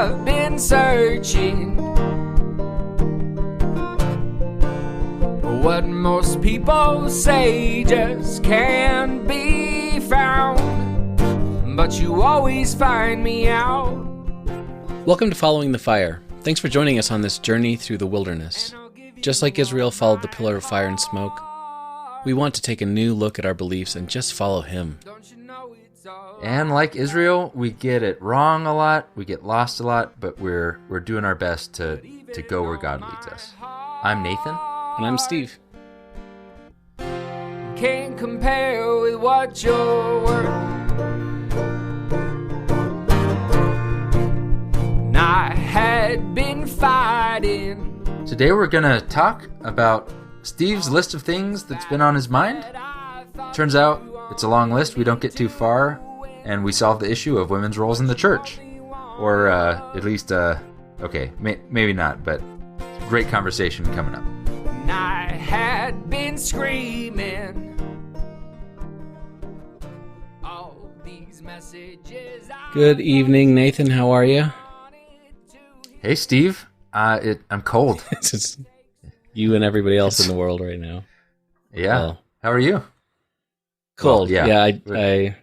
I've been searching for what most people say just can't be found, but you always find me out. Welcome to Following the Fire. Thanks for joining us on this journey through the wilderness. Just like Israel followed the pillar of fire and smoke, we want to take a new look at our beliefs and just follow him. And like Israel, we get it wrong a lot, we get lost a lot, but we're doing our best to go where God leads us. I'm Nathan. And I'm Steve. Can't compare with what you're worth. And I had been fighting. Today we're going to talk about Steve's list of things that's been on his mind. Turns out it's a long list. We don't get too far, and we solve the issue of women's roles in the church. Or at least, maybe not, but great conversation coming up. And I had been screaming all these messages. Good evening, Nathan. How are you? Hey, Steve. I'm cold. It's just you and everybody else in the world right now. Yeah. Well, how are you? cold. Well, yeah. I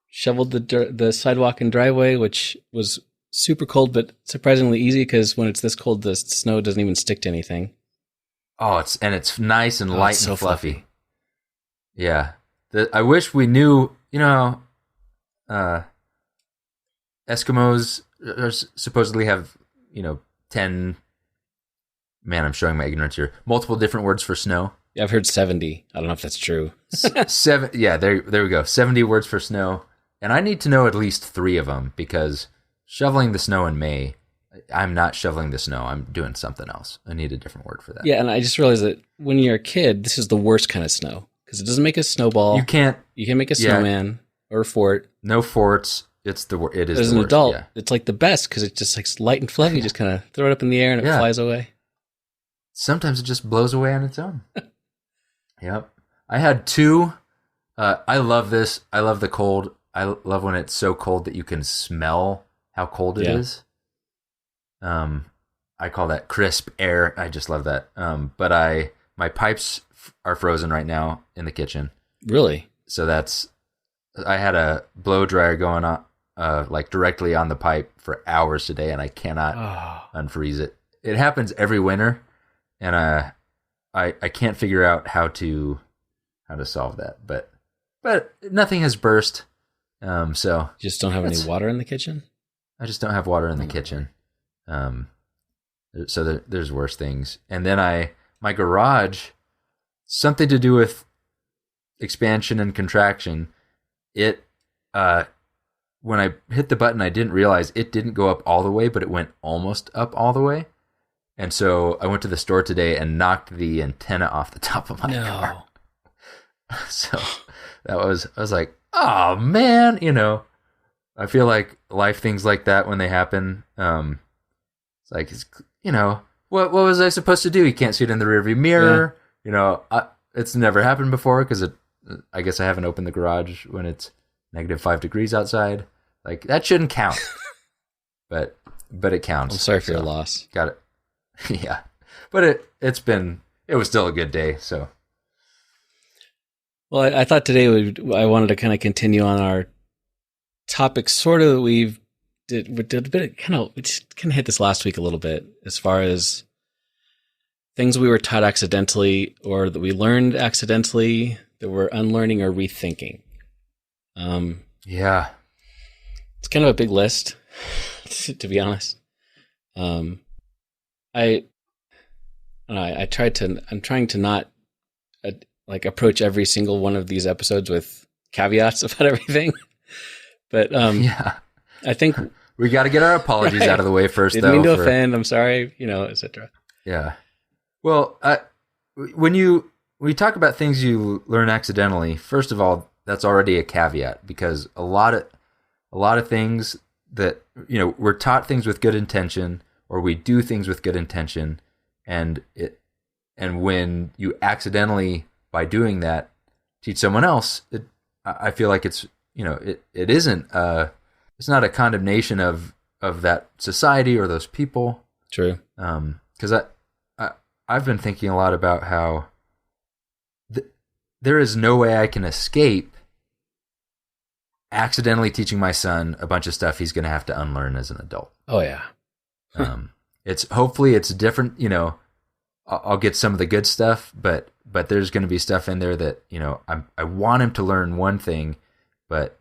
shoveled the sidewalk and driveway, which was super cold, but surprisingly easy because when it's this cold, the snow doesn't even stick to anything. Oh, it's nice and light it's and so fluffy. Yeah. I wish we knew, Eskimos supposedly have, 10, man, I'm showing my ignorance here, multiple different words for snow. Yeah, I've heard 70. I don't know if that's true. Seven, yeah, there we go. 70 words for snow. And I need to know at least 3 of them because shoveling the snow in May, I'm not shoveling the snow. I'm doing something else. I need a different word for that. Yeah, and I just realized that when you're a kid, this is the worst kind of snow because it doesn't make a snowball. You can't make a snowman or a fort. No forts. It is As the an worst, adult, yeah. it's like the best because it's just like light and fluffy. You just kind of throw it up in the air and it flies away. Sometimes it just blows away on its own. Yep. I had 2. I love this. I love the cold. I love when it's so cold that you can smell how cold it is. I call that crisp air. I just love that. But my pipes are frozen right now in the kitchen. Really? So I had a blow dryer going on, like directly on the pipe for hours today, and I cannot unfreeze it. It happens every winter, and I can't figure out how to solve that. But nothing has burst. So You just don't have any water in the kitchen? I just don't have water in the kitchen. So there's worse things. And then my garage, something to do with expansion and contraction. It when I hit the button, I didn't realize it didn't go up all the way, but it went almost up all the way. And so I went to the store today and knocked the antenna off the top of my car. So I was like, oh man, I feel like things like that when they happen. It's like, what was I supposed to do? You can't see it in the rearview mirror. Yeah. It's never happened before because I guess I haven't opened the garage when it's -5 degrees outside. Like that shouldn't count, but it counts. I'm sorry for your loss. Got it. Yeah, but it was still a good day. So, well, I thought today I wanted to kind of continue on our topic, sort of that we did a bit we just kind of hit this last week a little bit as far as things we were taught accidentally or that we learned accidentally that we're unlearning or rethinking. Yeah, it's kind of a big list, to be honest. I'm trying to not approach every single one of these episodes with caveats about everything, but yeah, I think we got to get our apologies out of the way first. Didn't mean to offend. I'm sorry, etc. Yeah. Well, when you talk about things you learn accidentally, first of all, that's already a caveat because a lot of things that we're taught things with good intention, or we do things with good intention, and when you accidentally by doing that teach someone else, I feel like it's it isn't it's not a condemnation of of that society or those people. True. Because I've been thinking a lot about how there is no way I can escape accidentally teaching my son a bunch of stuff he's going to have to unlearn as an adult. Oh yeah. Hopefully it's different. I'll get some of the good stuff, but there's going to be stuff in there that I want him to learn one thing, but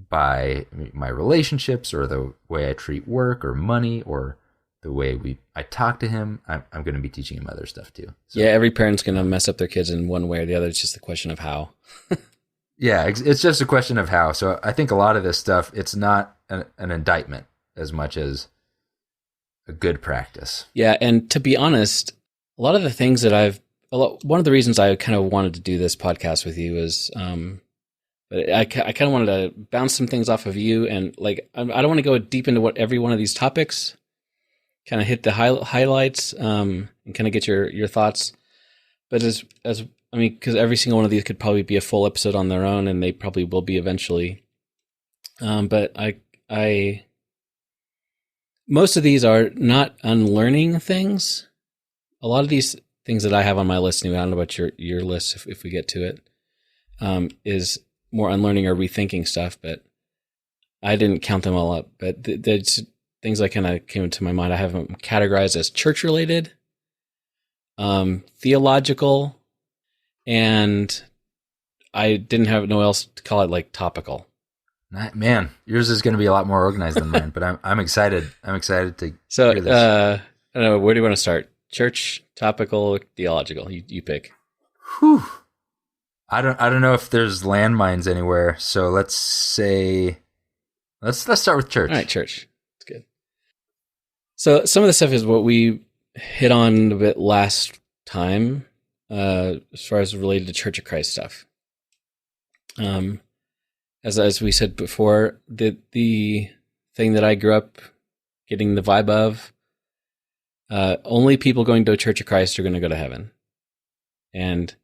by my relationships or the way I treat work or money or the way I talk to him, I'm going to be teaching him other stuff too. So, yeah, every parent's going to mess up their kids in one way or the other. It's just a question of how. Yeah, it's just a question of how. So I think a lot of this stuff, it's not an indictment as much as a good practice. Yeah, and to be honest, a lot of the things that one of the reasons I kind of wanted to do this podcast with you is, but I kind of wanted to bounce some things off of you, and like I don't want to go deep into what every one of these topics. Kind of hit the highlights, and kind of get your thoughts. But because every single one of these could probably be a full episode on their own, and they probably will be eventually. But I most of these are not unlearning things. A lot of these things that I have on my list, anyway, I don't know about your list if we get to it, is more unlearning or rethinking stuff. But I didn't count them all up. But there's things that kind of came into my mind. I have them categorized as church-related, theological, and I didn't have no else to call it, like topical. Man, yours is going to be a lot more organized than mine, but I'm excited. I'm excited to hear this. I don't know, where do you want to start? Church, topical, theological? You pick. Whew. I don't know if there's landmines anywhere, so let's start with church. All right, church. That's good. So some of the stuff is what we hit on a bit last time, as far as related to Church of Christ stuff. As we said before, the thing that I grew up getting the vibe of, only people going to a Church of Christ are going to go to heaven. And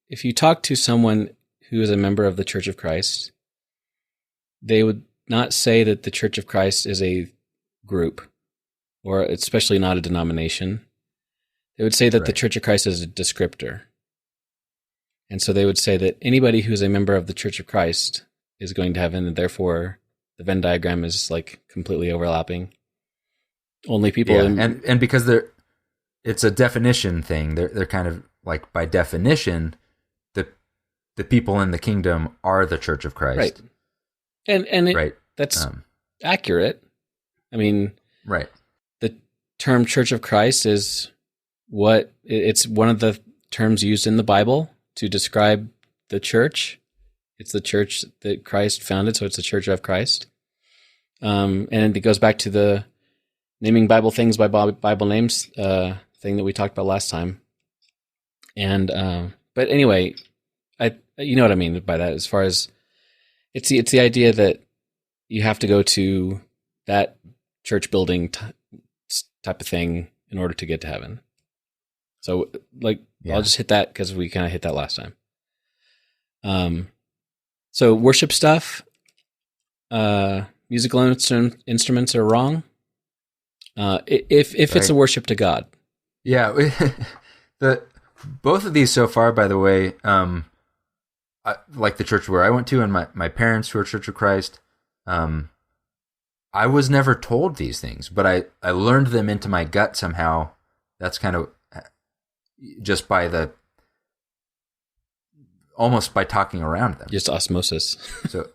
if you talk to someone who is a member of the Church of Christ, they would not say that the Church of Christ is a group, or especially not a denomination. They would say that the Church of Christ is a descriptor. And so they would say that anybody who's a member of the Church of Christ is going to heaven, and therefore the Venn diagram is like completely overlapping. Only people, and because it's a definition thing. They're kind of like, by definition, the people in the kingdom are the Church of Christ, right? And that's accurate. I mean, right. The term Church of Christ is it's one of the terms used in the Bible to describe the church. It's the church that Christ founded, so it's the Church of Christ. And it goes back to the naming Bible things by Bible names thing that we talked about last time. And but anyway, you know what I mean by that. As far as it's the idea that you have to go to that church building type of thing in order to get to heaven. So I'll just hit that because we kind of hit that last time. So worship stuff, musical instruments are wrong. If it's a worship to God. Yeah. Both of these so far, by the way, like the church where I went to and my parents who are Church of Christ, I was never told these things, but I learned them into my gut somehow. That's kind of just almost by talking around them. Just osmosis. So,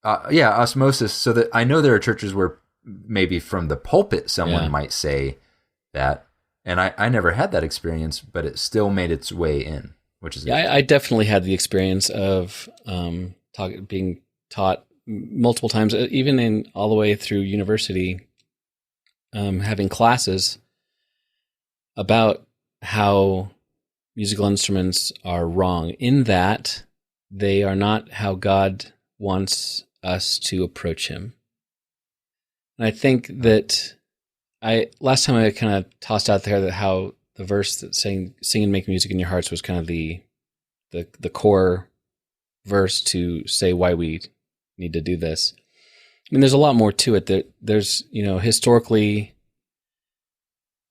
osmosis. So that I know there are churches where maybe from the pulpit someone might say that, and I never had that experience, but it still made its way in, which is I definitely had the experience of being taught multiple times, even in all the way through university, having classes about how musical instruments are wrong, in that they are not how God wants us to approach Him. And I think that last time I kind of tossed out there that how the verse that saying "Sing and make music in your hearts" was kind of the core verse to say why we need to do this. mean, there's a lot more to it. There's, historically,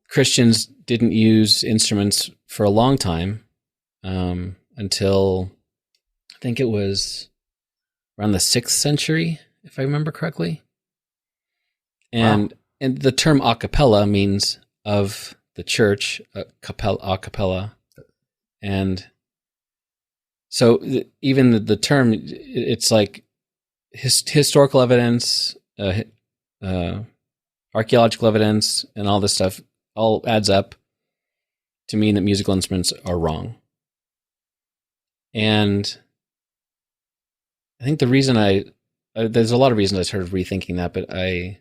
Christians didn't use instruments for a long time, until I think it was around the 6th century, if I remember correctly. And the term a cappella means of the church, a cappella. And so even the term, it's like historical evidence, archaeological evidence, and all this stuff all adds up to mean that musical instruments are wrong. And I think the reason there's a lot of reasons I started rethinking that, but I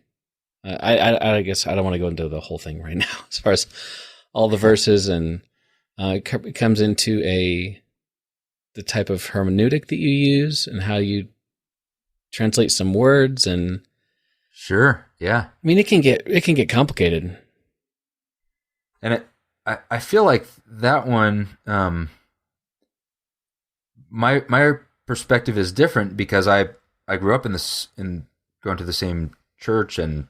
guess I don't want to go into the whole thing right now as far as all the verses, and it comes into the type of hermeneutic that you use and how you translate some words. And sure, yeah. I mean, it can get complicated. And I feel like that one, my perspective is different because I grew up in going to the same church and,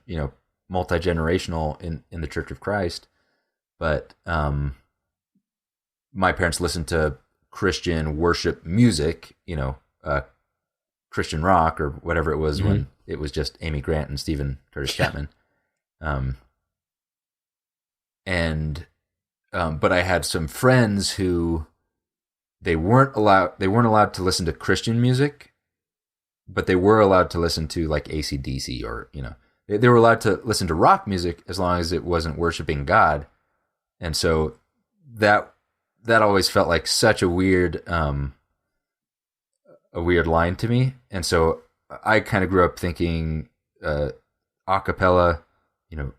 multi-generational in the Church of Christ. But my parents listened to Christian worship music, Christian rock or whatever it was when it was just Amy Grant and Stephen Curtis Chapman. But I had some friends who they weren't allowed to listen to Christian music, but they were allowed to listen to like AC/DC or, they were allowed to listen to rock music as long as it wasn't worshiping God. And so that always felt like such a weird line to me. And so I kind of grew up thinking a cappella,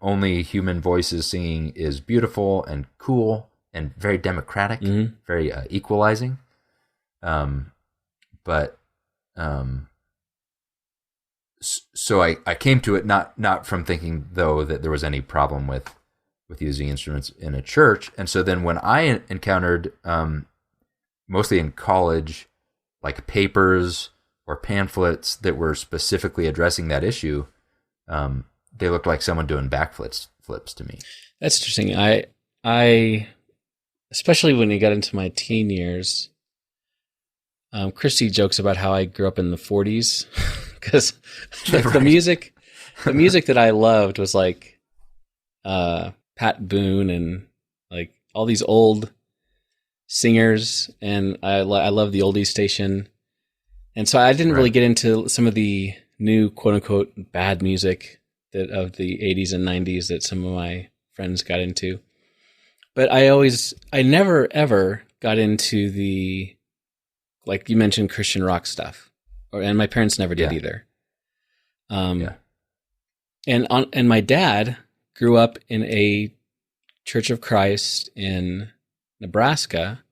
only human voices singing is beautiful and cool and very democratic, very equalizing. So I came to it not from thinking though that there was any problem with using instruments in a church. And so then when I encountered, mostly in college, like papers or pamphlets that were specifically addressing that issue, they looked like someone doing backflips to me. That's interesting. I especially when you got into my teen years, Christy jokes about how I grew up in the 40s because the music that I loved was like Pat Boone and like all these old singers, and I love the oldies station. And so I didn't really get into some of the new quote unquote bad music that of the 80s and 90s that some of my friends got into. But I never ever got into the, like you mentioned, Christian rock stuff, and my parents never did either. And my dad grew up in a Church of Christ in Nebraska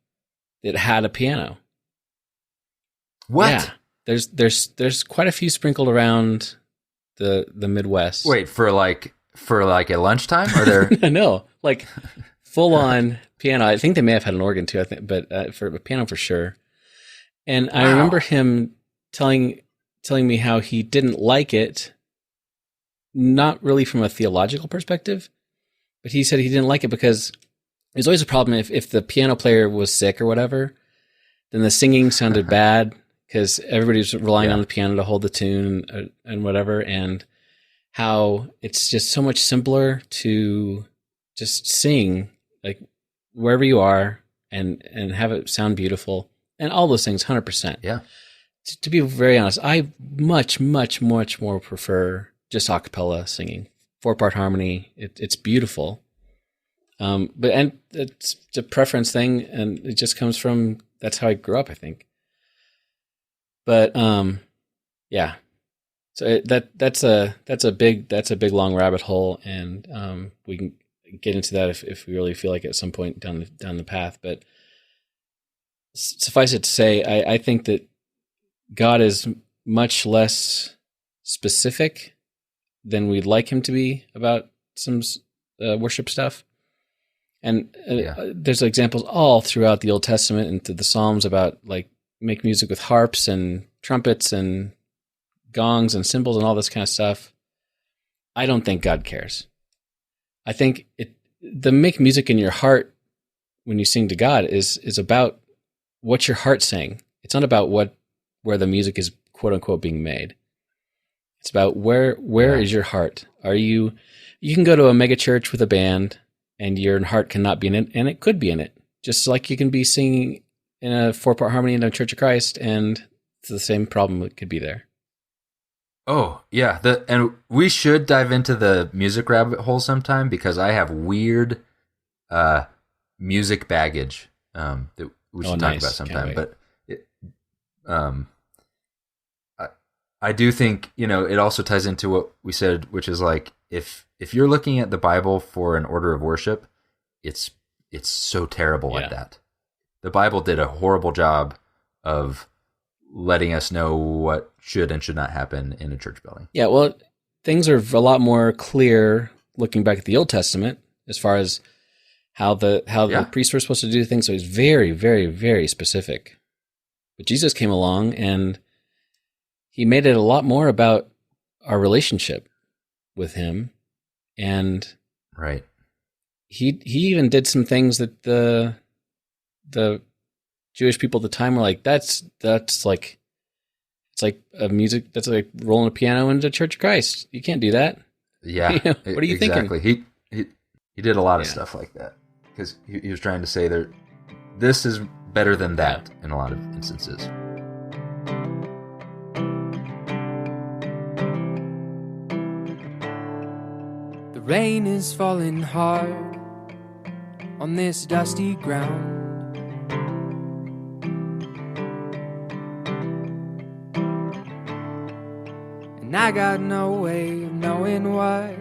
that had a piano. What? Yeah, there's quite a few sprinkled around the Midwest. Wait, for like at lunchtime, or there? No, like full on piano. I think they may have had an organ too. I think, but for a piano for sure. And I remember him telling me how he didn't like it, not really from a theological perspective, but he said he didn't like it because there's always a problem if the piano player was sick or whatever, then the singing sounded bad because everybody's relying on the piano to hold the tune and whatever, and how it's just so much simpler to just sing like wherever you are and have it sound beautiful and all those things 100%. Yeah. To be very honest, I much, much, much more prefer just a cappella singing, 4-part harmony. It's beautiful. But it's a preference thing, and it just comes from, that's how I grew up, I think. But yeah. So that's a big long rabbit hole, and we can get into that if we really feel like at some point down the path. But suffice it to say, I think that God is much less specific than we'd like him to be about some worship stuff. And there's examples all throughout the Old Testament and through the Psalms about like make music with harps and trumpets and gongs and cymbals and all this kind of stuff, I don't think God cares. I think the make music in your heart when you sing to God is about what your heart's saying. It's not about where the music is quote unquote being made. It's about where is your heart? You can go to a mega church with a band and your heart cannot be in it, and it could be in it. Just like you can be singing in a 4-part harmony in a Church of Christ, and it's the same problem that could be there. Oh, yeah. And we should dive into the music rabbit hole sometime, because I have weird music baggage that we should talk about sometime. But I do think, it also ties into what we said, which is like, if you're looking at the Bible for an order of worship, it's so terrible at that. The Bible did a horrible job of letting us know what should and should not happen in a church building. Yeah, well, things are a lot more clear looking back at the Old Testament as far as how the priests were supposed to do things. So he's very, very, very specific. But Jesus came along and he made it a lot more about our relationship with him. And right. He even did some things that the Jewish people at the time were like, that's like, it's like a music, that's like rolling a piano into Church of Christ. You can't do that. Yeah. What are you thinking? Exactly. He did a lot of stuff like that, because he was trying to say that this is better than that in a lot of instances. The rain is falling hard on this dusty ground. And I got no way of knowing what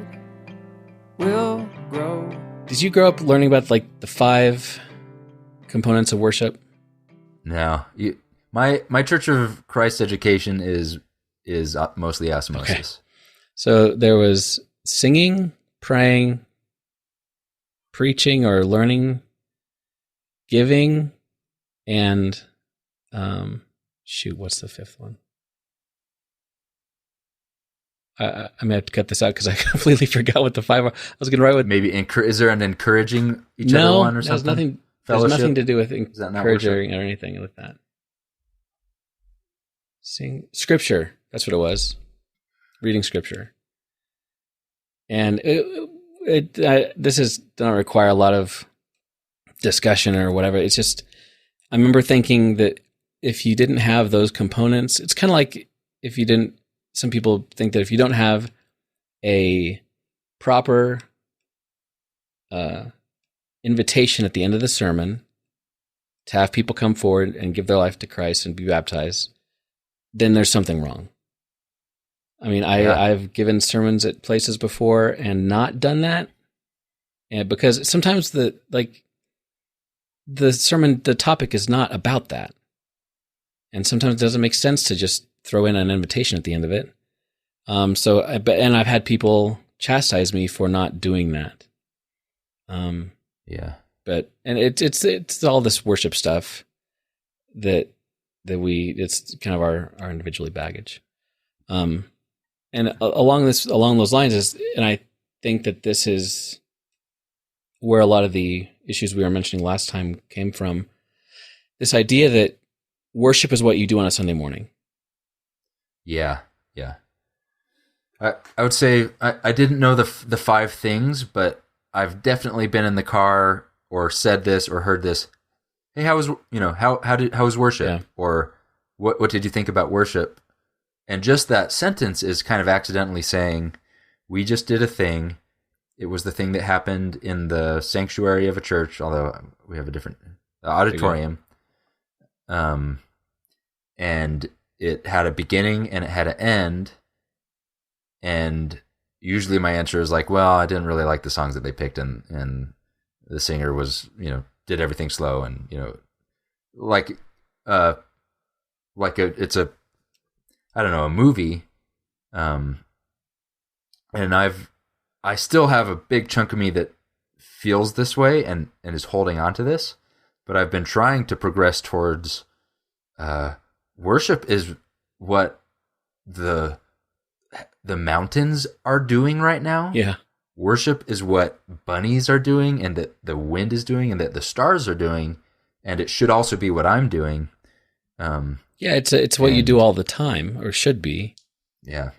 will grow. Did you grow up learning about like the 5 components of worship? No. My Church of Christ education is mostly osmosis. Okay. So there was singing, praying, preaching or learning, giving, and what's the 5th one? I may have to cut this out because I completely forgot what the 5 are. I was going to write with maybe is there an encouraging each other one or something? There's nothing to do with encouraging or anything with that. Sing scripture. That's what it was. Reading scripture. And this doesn't require a lot of discussion or whatever. It's just, I remember thinking that if you didn't have those components, it's kind of like if you didn't. Some people think that if you don't have a proper invitation at the end of the sermon to have people come forward and give their life to Christ and be baptized, then there's something wrong. I mean, I've given sermons at places before and not done that, and because sometimes the sermon, the topic is not about that, and sometimes it doesn't make sense to just throw in an invitation at the end of it. And I've had people chastise me for not doing that. But it's all this worship stuff that it's kind of our individual baggage. And along those lines and I think that this is where a lot of the issues we were mentioning last time came from. This idea that worship is what you do on a Sunday morning. Yeah. I would say I didn't know the 5 things, but I've definitely been in the car or said this or heard this. Hey, how was worship? Yeah. Or what did you think about worship? And just that sentence is kind of accidentally saying, we just did a thing. It was the thing that happened in the sanctuary of a church, although we have a different auditorium. And it had a beginning and it had an end. And usually my answer is like, well, I didn't really like the songs that they picked, and the singer was, did everything slow, and it's a movie. And I still have a big chunk of me that feels this way and is holding on to this, but I've been trying to progress towards worship is what the mountains are doing right now. Yeah. Worship is what bunnies are doing, and that the wind is doing, and that the stars are doing, and it should also be what I'm doing. Yeah, it's what you do all the time, or should be. Yeah.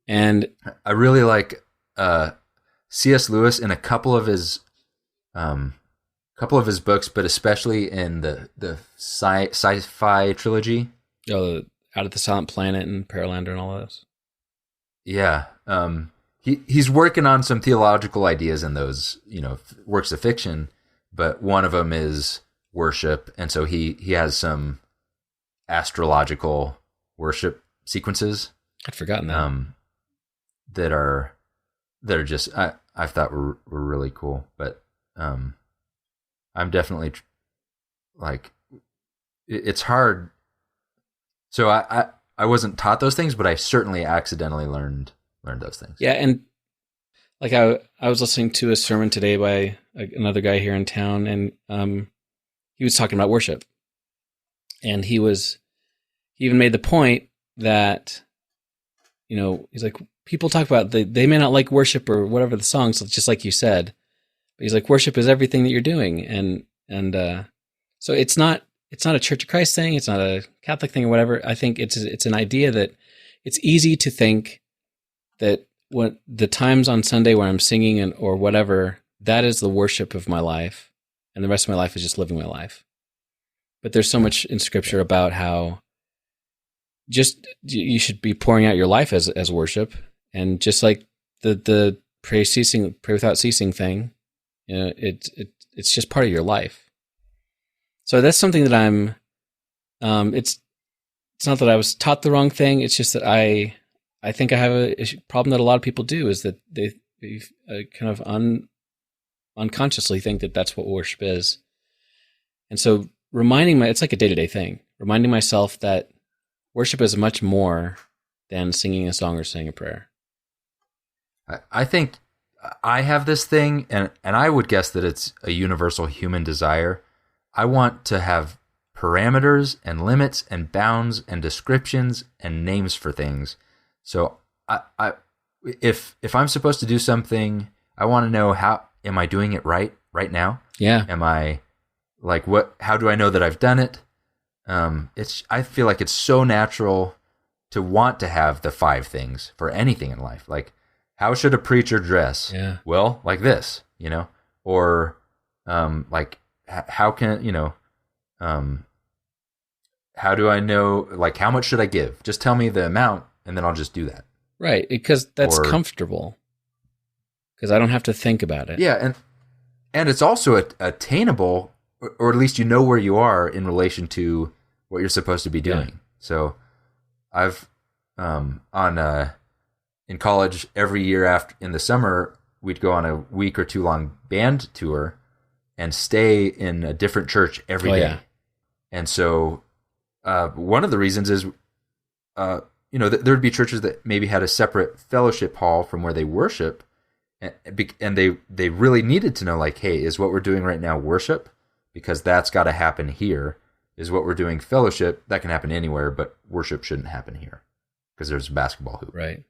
And I really like C.S. Lewis in a couple of his books, but especially in the sci-fi trilogy. Out of the Silent Planet and Paralander and all those. Yeah. He's working on some theological ideas in those, works of fiction, but one of them is worship, and so he has some astrological worship sequences. I'd forgotten that. That are just I thought were really cool, but I'm definitely it's hard. So I wasn't taught those things, but I certainly accidentally learned those things. Yeah, and like I was listening to a sermon today by another guy here in town, and he was talking about worship, and he even made the point that he's like, people talk about they may not like worship or whatever the songs, just like you said, but he's like, worship is everything that you're doing, and so it's not a Church of Christ thing, it's not a Catholic thing or whatever. I think it's an idea that it's easy to think that what the times on Sunday where I'm singing or whatever, that is the worship of my life, and the rest of my life is just living my life. But there's so much in Scripture about how just you should be pouring out your life as worship, and just like the pray without ceasing thing, it's just part of your life. So that's something that I'm. It's not that I was taught the wrong thing. It's just that I think I have a problem that a lot of people do, is that they kind of unconsciously think that that's what worship is. And so it's like a day-to-day thing, reminding myself that worship is much more than singing a song or saying a prayer. I think I have this thing, and I would guess that it's a universal human desire. I want to have parameters and limits and bounds and descriptions and names for things. So if I'm supposed to do something, I want to know, how am I doing it right now? Yeah. Am I how do I know that I've done it? I feel like it's so natural to want to have the 5 things for anything in life. Like, how should a preacher dress? Yeah. Well, like this, or how can, how do I know, how much should I give? Just tell me the amount, and then I'll just do that. Right, because that's comfortable. Because I don't have to think about it. Yeah, and it's also attainable, or at least you know where you are in relation to what you're supposed to be doing. Yeah. So I've in college, every year in the summer, we'd go on a week or 2 long band tour and stay in a different church every day. Yeah. And so one of the reasons is there'd be churches that maybe had a separate fellowship hall from where they worship, and they really needed to know, hey, is what we're doing right now worship? Because that's got to happen here. Is what we're doing fellowship? That can happen anywhere, but worship shouldn't happen here because there's a basketball hoop. Right.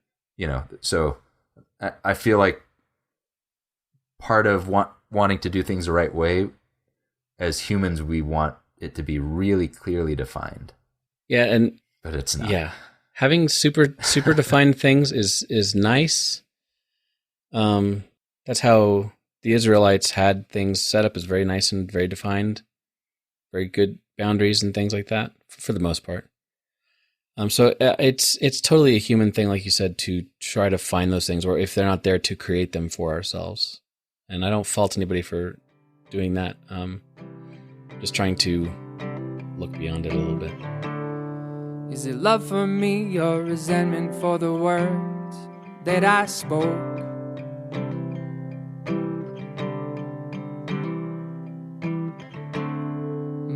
So I feel like part of wanting to do things the right way, as humans, we want it to be really clearly defined. Yeah, but it's not. Yeah, having super defined things is nice. That's how the Israelites had things set up, as very nice and very defined, very good boundaries and things like that, for the most part. So it's totally a human thing, like you said, to try to find those things, or if they're not there, to create them for ourselves. And I don't fault anybody for doing that. Just trying to look beyond it a little bit. Is it love for me or resentment for the words that I spoke?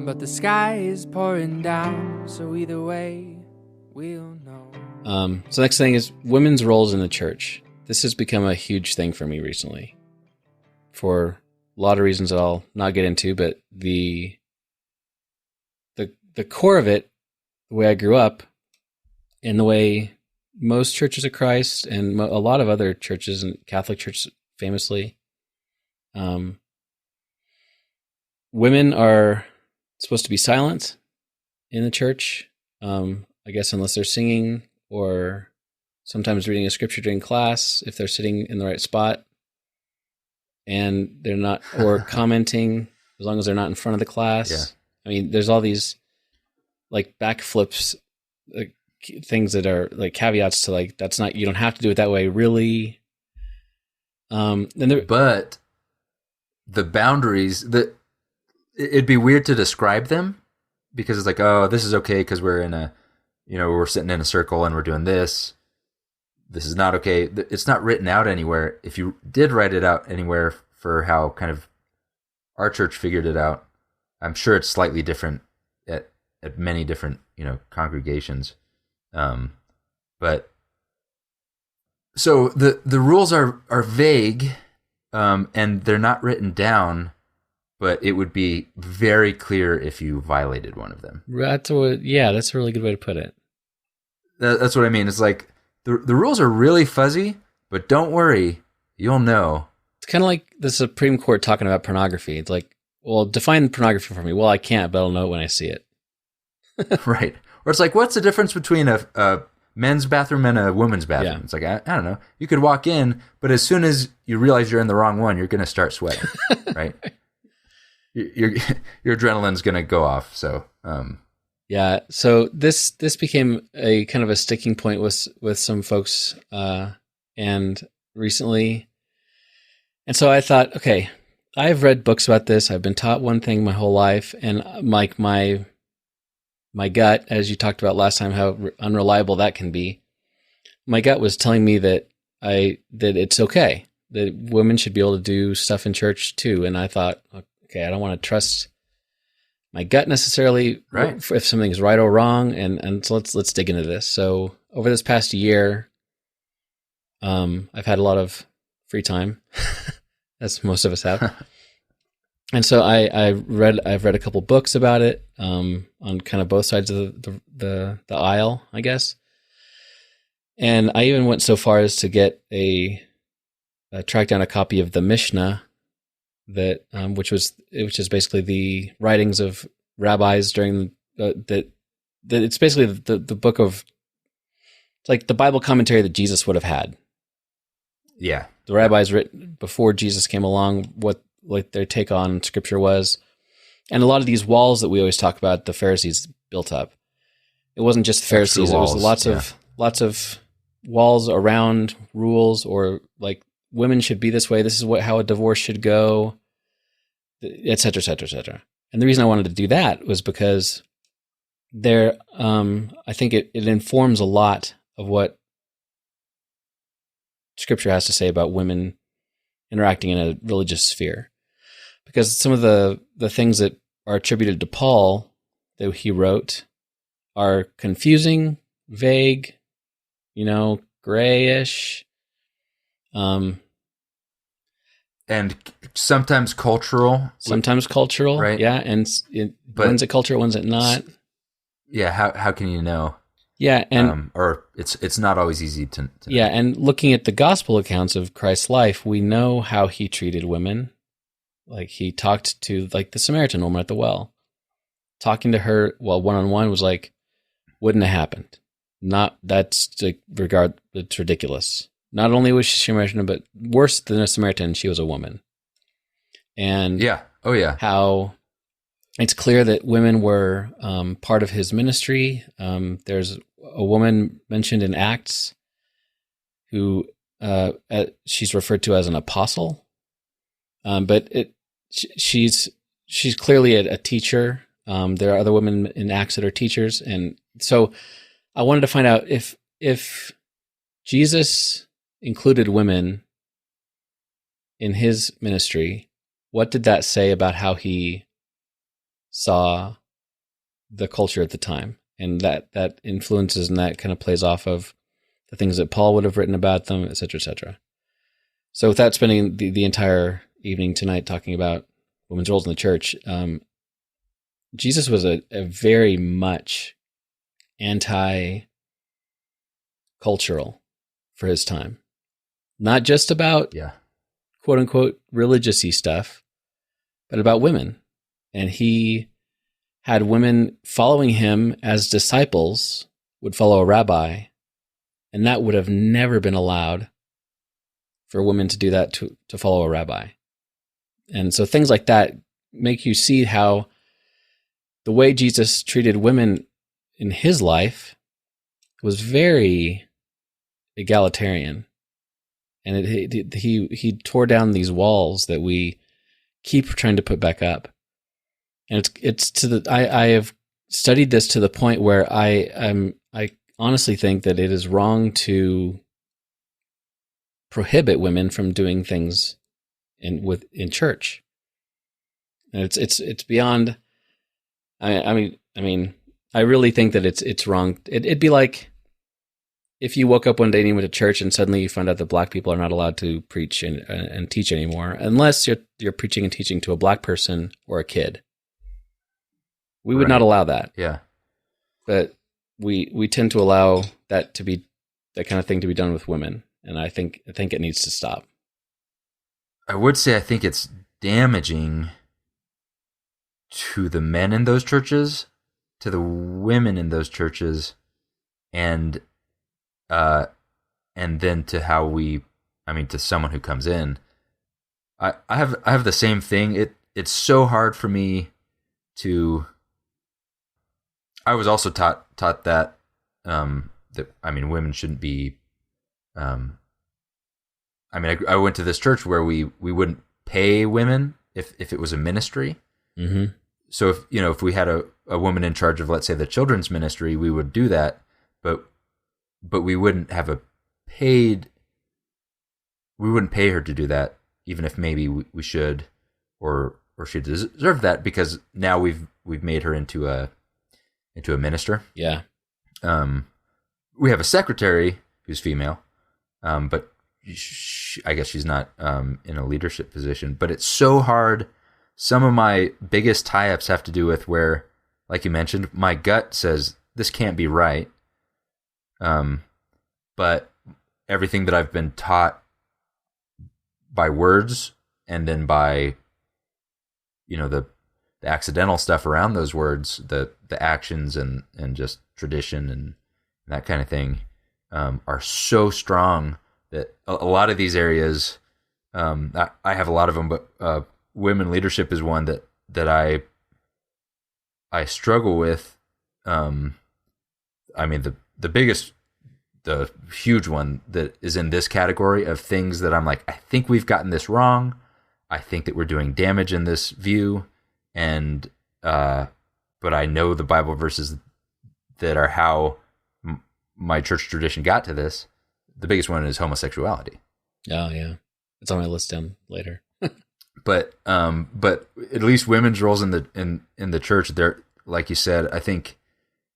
But the sky is pouring down, so either way, we'll know. So next thing is women's roles in the church. This has become a huge thing for me recently, for a lot of reasons that I'll not get into, but the core of it, the way I grew up, and the way most churches of Christ and a lot of other churches, and Catholic Church famously, women are supposed to be silent in the church, I guess, unless they're singing or sometimes reading a scripture during class, if they're sitting in the right spot, and they're not, or commenting, as long as they're not in front of the class. Yeah. I mean, there's all these like backflips, like, things that are like caveats to like, that's not, you don't have to do it that way, really. But the boundaries, it'd be weird to describe them, because it's like, oh, this is okay because we're in a, we're sitting in a circle and we're doing this. This is not okay. It's not written out anywhere. If you did write it out anywhere for how kind of our church figured it out, I'm sure it's slightly different at many different, congregations. But so the rules are vague, and they're not written down, but it would be very clear if you violated one of them. That's a really good way to put it. That's what I mean. It's like the rules are really fuzzy, but don't worry, you'll know. It's kind of like the Supreme Court talking about pornography. It's like, well, define pornography for me. Well, I can't, but I'll know it when I see it. Right. Or it's like, what's the difference between a men's bathroom and a woman's bathroom? Yeah. It's like, I don't know. You could walk in, but as soon as you realize you're in the wrong one, you're going to start sweating, right? Your adrenaline's going to go off. So, yeah. So this became a kind of a sticking point with some folks, and recently. And so I thought, okay, I've read books about this. I've been taught one thing my whole life, and like my gut, as you talked about last time, how unreliable that can be. My gut was telling me that it's okay, that women should be able to do stuff in church too. And I thought, okay, I don't want to trust my gut necessarily, right, if something is right or wrong. And so let's dig into this. So over this past year, I've had a lot of free time, as most of us have. And so I've read a couple books about it, on kind of both sides of the aisle, I guess. And I even went so far as to get track down a copy of the Mishnah, that which is basically the writings of rabbis during that it's basically the book of, it's like the Bible commentary that Jesus would have had. Yeah, the rabbis written before Jesus came along, what like their take on scripture was. And a lot of these walls that we always talk about, the Pharisees built up. It wasn't just the Pharisees. It was lots of walls around rules, or like women should be this way. This is how a divorce should go, et cetera, et cetera, et cetera. And the reason I wanted to do that was because I think it informs a lot of what scripture has to say about women interacting in a religious sphere. Because some of the things that are attributed to Paul that he wrote are confusing, vague, grayish. And sometimes cultural. Right? Yeah, and when's it cultural, when's it not? Yeah, how can you know? Yeah, and or it's not always easy to know. Yeah, and looking at the gospel accounts of Christ's life, we know how he treated women. Like he talked to like the Samaritan woman at the well. Talking to her, one-on-one was like, wouldn't have happened. That's ridiculous. Not only was she Samaritan, but worse than a Samaritan, she was a woman. And how it's clear that women were part of his ministry. There's a woman mentioned in Acts who she's referred to as an apostle, but she's clearly a teacher. There are other women in Acts that are teachers, and so I wanted to find out if Jesus included women in his ministry, what did that say about how he saw the culture at the time? And that influences and that kind of plays off of the things that Paul would have written about them, et cetera, et cetera. So without spending the entire evening tonight talking about women's roles in the church, Jesus was a very much anti cultural for his time. Not just about quote unquote religious-y stuff, but about women. And he had women following him as disciples would follow a rabbi, and that would have never been allowed for women to do that to follow a rabbi. And so things like that make you see how the way Jesus treated women in his life was very egalitarian. And he tore down these walls that we keep trying to put back up. And it's to the I have studied this to the point where I honestly think that it is wrong to prohibit women from doing things in church. And it's beyond. I mean, I really think that it's wrong. It'd be like if you woke up one day and you went to church and suddenly you found out that black people are not allowed to preach and teach anymore, unless you're preaching and teaching to a black person or a kid. We would not allow that. Yeah. But we tend to allow that kind of thing to be done with women, and I think it needs to stop. I would say I think it's damaging to the men in those churches, to the women in those churches, and then to how to someone who comes in. I have the same thing. It's so hard for me to. I was also taught that women shouldn't be. I went to this church where we wouldn't pay women if it was a ministry. Mm-hmm. So if we had a woman in charge of, let's say, the children's ministry, we would do that, but we wouldn't have we wouldn't pay her to do that, even if maybe we should or she deserved that, because now we've made her into a minister. Yeah. We have a secretary who's female, but I guess she's not in a leadership position. But it's so hard. Some of my biggest tie-ups have to do with where, like you mentioned, my gut says this can't be right. But everything that I've been taught by words and then by, the accidental stuff around those words, the actions and just tradition and that kind of thing, are so strong that a lot of these areas, I have a lot of them, but women leadership is one that I struggle with. The huge one that is in this category of things that I'm like, I think we've gotten this wrong. I think that we're doing damage in this view. And, but I know the Bible verses that are how my church tradition got to this. The biggest one is homosexuality. Oh yeah. It's on my list down later. But at least women's roles in the church, they're, like you said, I think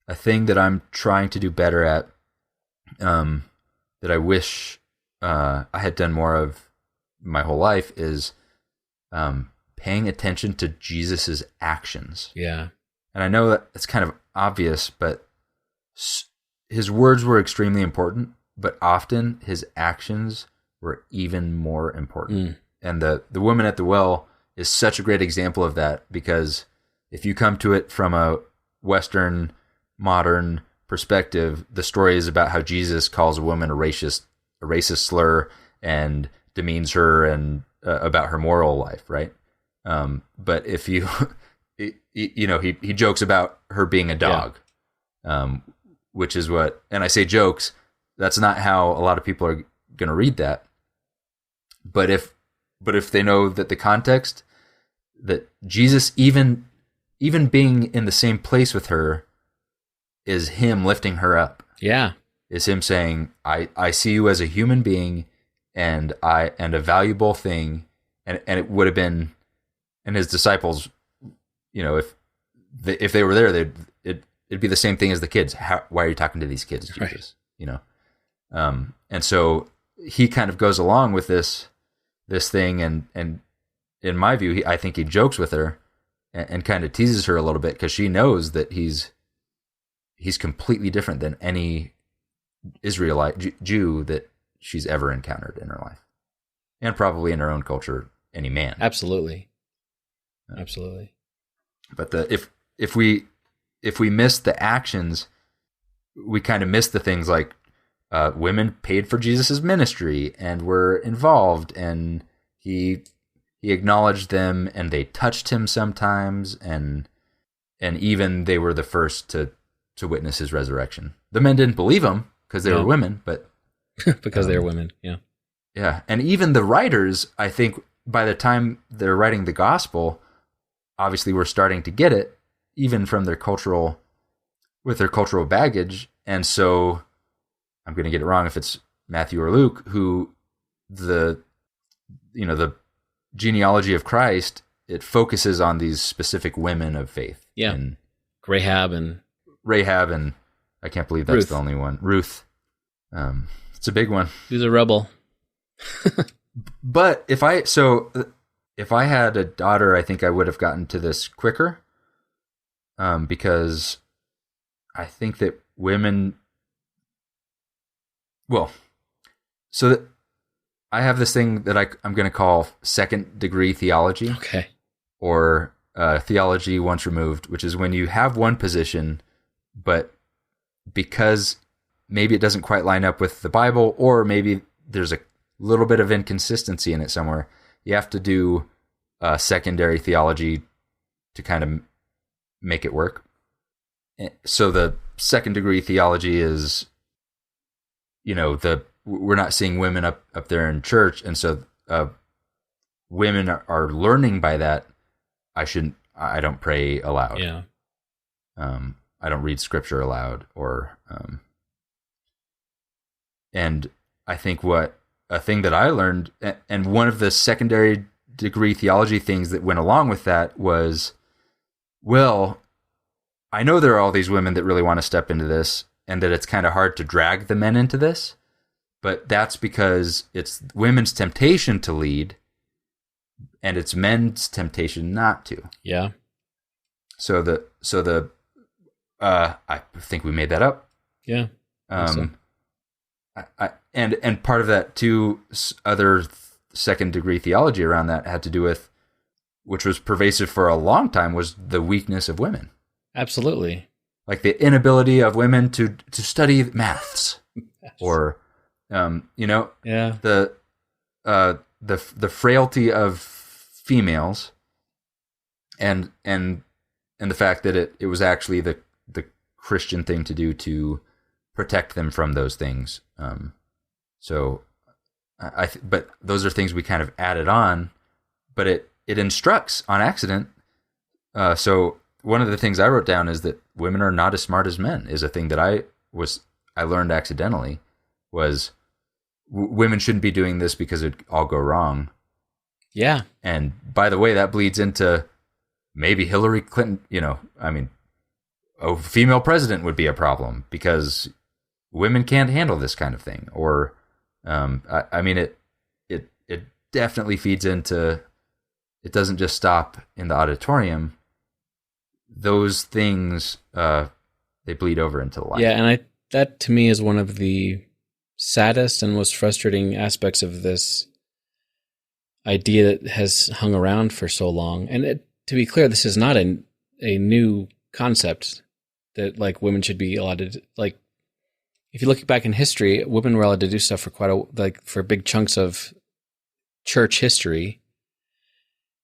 a thing that I'm trying to do better at, that I wish I had done more of my whole life, is paying attention to Jesus's actions. Yeah. And I know that it's kind of obvious, but his words were extremely important, but often his actions were even more important. And the woman at the well is such a great example of that, because if you come to it from a Western, modern perspective, the story is about how Jesus calls a woman a racist slur and demeans her and about her moral life, right? But if you, he jokes about her being a dog, which is what, and I say jokes, that's not how a lot of people are going to read that. But if they know that the context, that Jesus even being in the same place with her is him lifting her up. Yeah. Is him saying, I see you as a human being and a valuable thing. And it would have been, and his disciples, if they were there, it'd be the same thing as the kids. Why are you talking to these kids, Jesus? Right. And so he kind of goes along with this thing, and in my view, I think he jokes with her and kind of teases her a little bit, because she knows that he's completely different than any Israelite Jew that she's ever encountered in her life, and probably in her own culture, any man. Absolutely. But if we miss the actions, we kind of miss the things like women paid for Jesus's ministry and were involved, and he acknowledged them, and they touched him sometimes, and even they were the first to witness his resurrection. The men didn't believe him because they were women, but because they were women, yeah. Yeah, and even the writers, I think, by the time they're writing the gospel, obviously we're starting to get it, even from their cultural baggage. And so, I'm going to get it wrong if it's Matthew or Luke, who the genealogy of Christ, it focuses on these specific women of faith. Yeah, and Rahab, and I can't believe that's Ruth. the only one. Ruth. It's a big one. Who's a rebel. But if I had a daughter, I think I would have gotten to this quicker, because I think that women. Well, so that I have this thing that I'm going to call second degree theology, Okay. or theology once removed, which is when you have one position, but because maybe it doesn't quite line up with the Bible, or maybe there's a little bit of inconsistency in it somewhere, you have to do secondary theology to kind of make it work. So the second degree theology is, we're not seeing women up there in church, and so women are learning by that. I don't pray aloud. Yeah. I don't read scripture aloud, or and I think a thing that I learned, and one of the secondary degree theology things that went along with that was, well, I know there are all these women that really want to step into this, and that it's kind of hard to drag the men into this, but that's because it's women's temptation to lead, and it's men's temptation not to. Yeah. So I think we made that up. Yeah. And part of that too, other second degree theology around that had to do with, which was pervasive for a long time, was the weakness of women. Absolutely. Like the inability of women to study maths, or Yeah. the frailty of females, and the fact that it was actually the Christian thing to do to protect them from those things. So but those are things we kind of added on, but it instructs on accident. So one of the things I wrote down is that women are not as smart as men, is a thing that I learned accidentally, was women shouldn't be doing this because it'd all go wrong. Yeah. And by the way, that bleeds into maybe Hillary Clinton, a female president would be a problem because women can't handle this kind of thing. Or, it definitely feeds into, it doesn't just stop in the auditorium. Those things, they bleed over into life. Yeah. And that to me is one of the saddest and most frustrating aspects of this idea that has hung around for so long. And to be clear, this is not a new concept that like women should be allowed to, like, if you look back in history, women were allowed to do stuff for for big chunks of church history.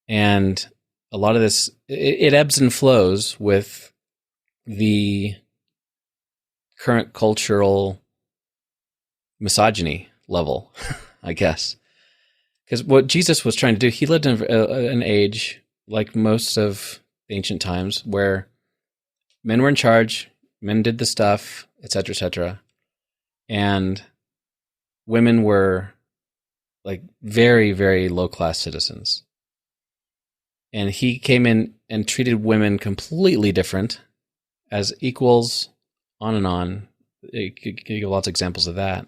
And a lot of this, it ebbs and flows with the current cultural misogyny level, I guess. Because what Jesus was trying to do, he lived in an age, like most of the ancient times, where men were in charge, men did the stuff, etc., etc., and women were like very, very low-class citizens. And he came in and treated women completely different, as equals, on and on. You could give lots of examples of that.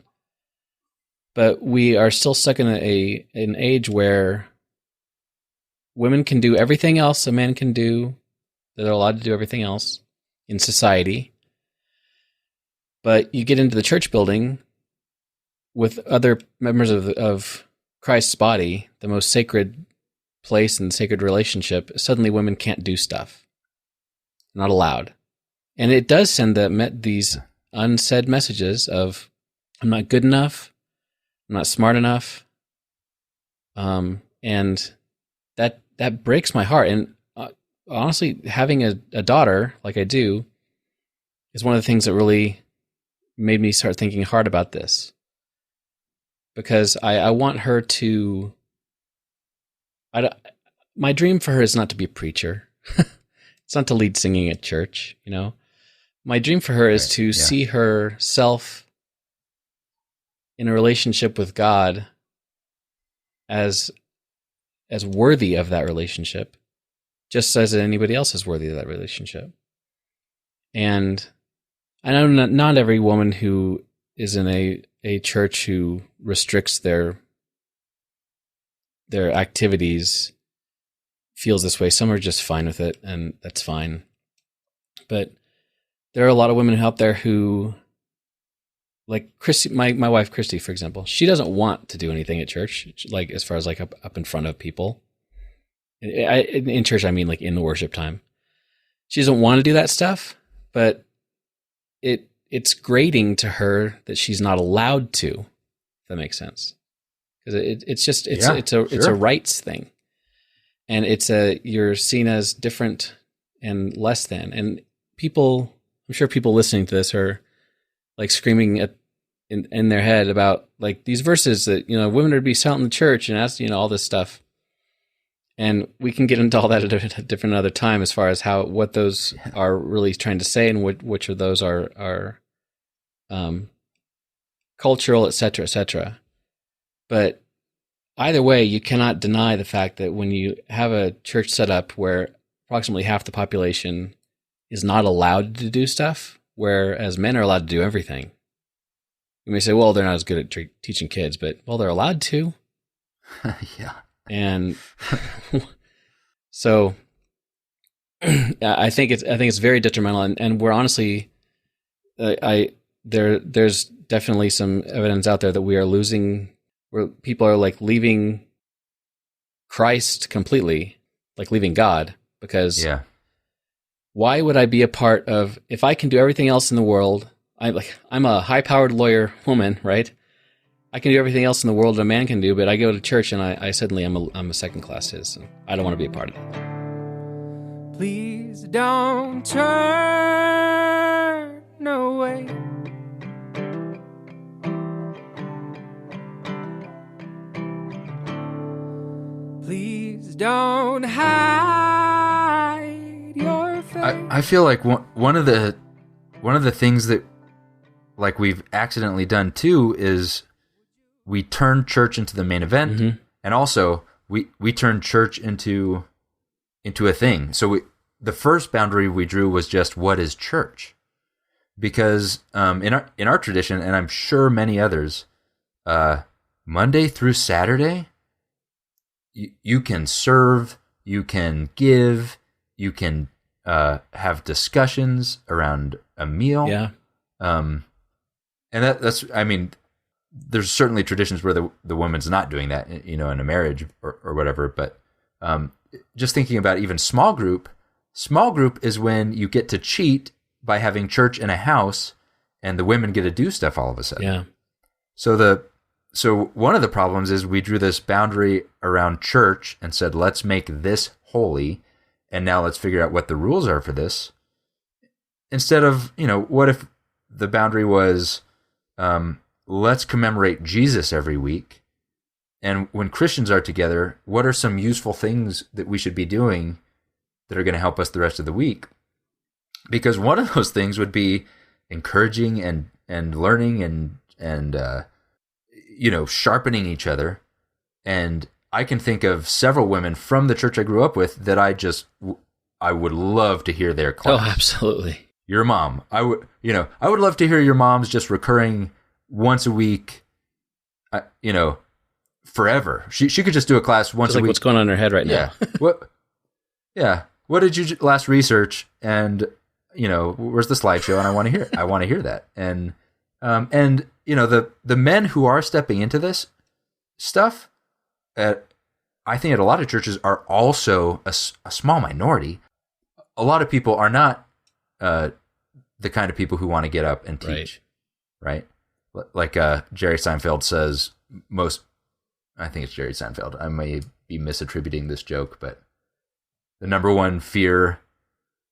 But we are still stuck in an age where women can do everything else a man can do. They're allowed to do everything else in society. But you get into the church building with other members of Christ's body, the most sacred place and sacred relationship. Suddenly women can't do stuff. Not allowed. And it does send these unsaid messages of, I'm not good enough, I'm not smart enough. And that breaks my heart. And honestly, having a daughter like I do is one of the things that really made me start thinking hard about this. Because I want her to... my dream for her is not to be a preacher. It's not to lead singing at church, you know. My dream for her is to see herself in a relationship with God as worthy of that relationship, just as anybody else is worthy of that relationship. And I know not every woman who is in a church who restricts their activities feels this way. Some are just fine with it, and that's fine. But there are a lot of women out there who, like Christy, my wife Christy, for example, she doesn't want to do anything at church, like as far as like up in front of people. In church, I mean like in the worship time. She doesn't want to do that stuff, but it's grating to her that she's not allowed to. If that makes sense, because it's a rights thing. And you're seen as different and less than. And people, I'm sure people listening to this are like screaming in their head about like these verses that, you know, women are to be silent in the church and ask, you know, all this stuff. And we can get into all that at a different other time as far as what those are really trying to say and which of those are cultural, et cetera, et cetera. But either way, you cannot deny the fact that when you have a church set up where approximately half the population is not allowed to do stuff, whereas men are allowed to do everything. You may say, well, they're not as good at teaching kids, but, well, they're allowed to. Yeah. And so I think it's very detrimental. And we're honestly, there's definitely some evidence out there that we are losing, where people are like leaving Christ completely, like leaving God, because why would I be a part of, if I can do everything else in the world, I'm a high-powered lawyer woman, right? I can do everything else in the world that a man can do, but I go to church and I suddenly I'm a second-class citizen. I don't want to be a part of it. Please don't turn away. Please don't hide your face. I feel like one of the things that like we've accidentally done too is we turn church into the main event, and also we turn church into a thing. So the first boundary we drew was just what is church, because in our tradition, and I'm sure many others, Monday through Saturday, you can serve, you can give, you can have discussions around a meal. Yeah. And that's, I mean, there's certainly traditions where the woman's not doing that, you know, in a marriage or whatever. But just thinking about even small group is when you get to cheat by having church in a house, and the women get to do stuff all of a sudden. Yeah. So one of the problems is we drew this boundary around church and said, let's make this holy, and now let's figure out what the rules are for this. Instead of, you know, what if the boundary was, let's commemorate Jesus every week, and when Christians are together, what are some useful things that we should be doing that are going to help us the rest of the week? Because one of those things would be encouraging and learning and you know, sharpening each other. And I can think of several women from the church I grew up with that I would love to hear their class. Oh, absolutely. Your mom. I would love to hear your mom's just recurring once a week, you know, forever. She could just do a class once a week. What's going on in her head right now? What did you last research? And where's the slideshow? And I want to hear that. And the men who are stepping into this stuff, I think at a lot of churches are also a small minority. A lot of people are not the kind of people who want to get up and teach, right? Like Jerry Seinfeld says, I think it's Jerry Seinfeld. I may be misattributing this joke, but the number one fear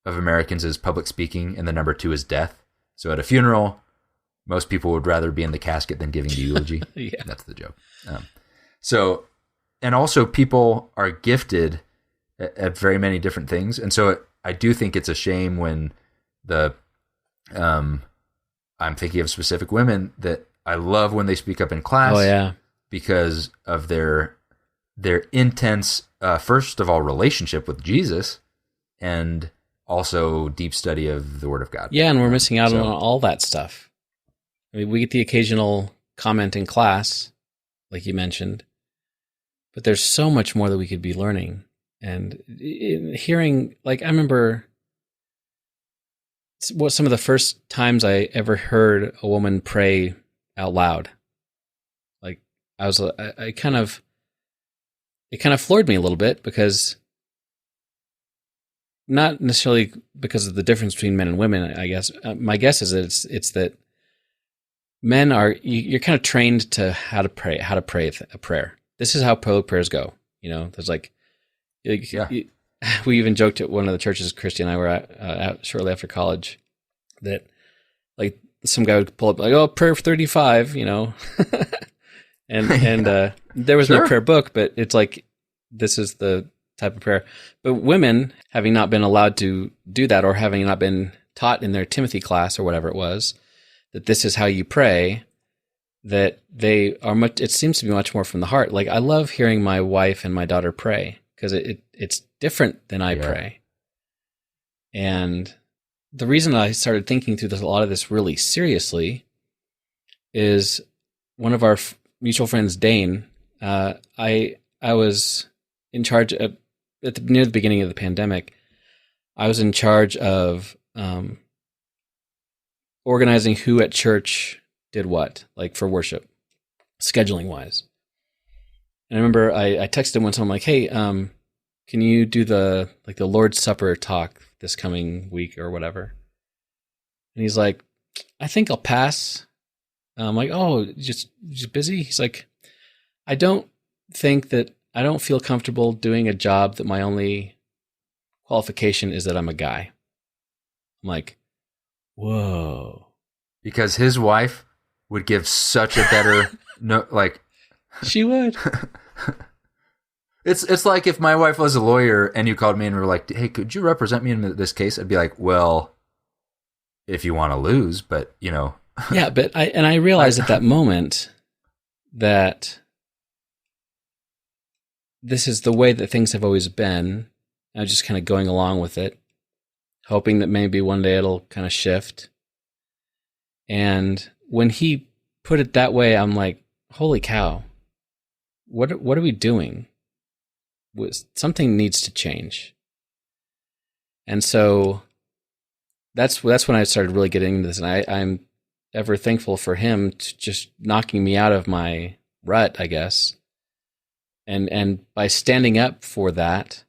of Americans is public speaking, and the number two is death. So at a funeral, most people would rather be in the casket than giving the eulogy. Yeah. That's the joke. And also people are gifted at very many different things. And so I do think it's a shame when I'm thinking of specific women that I love when they speak up in class. Oh, yeah. Because of their intense, first of all, relationship with Jesus, and also deep study of the Word of God. Yeah, and we're missing out on all that stuff. I mean, we get the occasional comment in class, like you mentioned, but there's so much more that we could be learning. And hearing, like, I remember some of the first times I ever heard a woman pray out loud. Like, it kind of floored me a little bit, because not necessarily because of the difference between men and women, I guess. My guess is that it's that men you're kind of trained to how to pray a prayer. This is how public prayers go. There's we even joked at one of the churches Christy and I were at shortly after college that, like, some guy would pull up like, "Oh, prayer for 35," and there was no prayer book, but it's like, this is the type of prayer. But women, having not been allowed to do that, or having not been taught in their Timothy class or whatever it was, that this is how you pray, that they are it seems to be much more from the heart. Like, I love hearing my wife and my daughter pray, because it's different than I pray. And the reason I started thinking through a lot of this really seriously is one of our mutual friends, Dane. I was in charge of, near the beginning of the pandemic, I was in charge of organizing who at church did what, like for worship, scheduling wise. And I remember I texted him once, I'm like, "Hey, can you do the Lord's Supper talk this coming week or whatever?" And he's like, "I think I'll pass." I'm like, "Oh, just busy?" He's like, I don't feel comfortable doing a job that my only qualification is that I'm a guy." I'm like, whoa. Because his wife would give such a better She would. It's like if my wife was a lawyer and you called me and were like, "Hey, could you represent me in this case?" I'd be like, "Well, if you want to lose, but Yeah, but I realized at that moment that this is the way that things have always been. I was just kind of going along with it, hoping that maybe one day it'll kind of shift. And when he put it that way, I'm like, holy cow, what are we doing? Something needs to change. And so that's when I started really getting into this. And I'm ever thankful for him to just knocking me out of my rut, I guess. And by standing up for that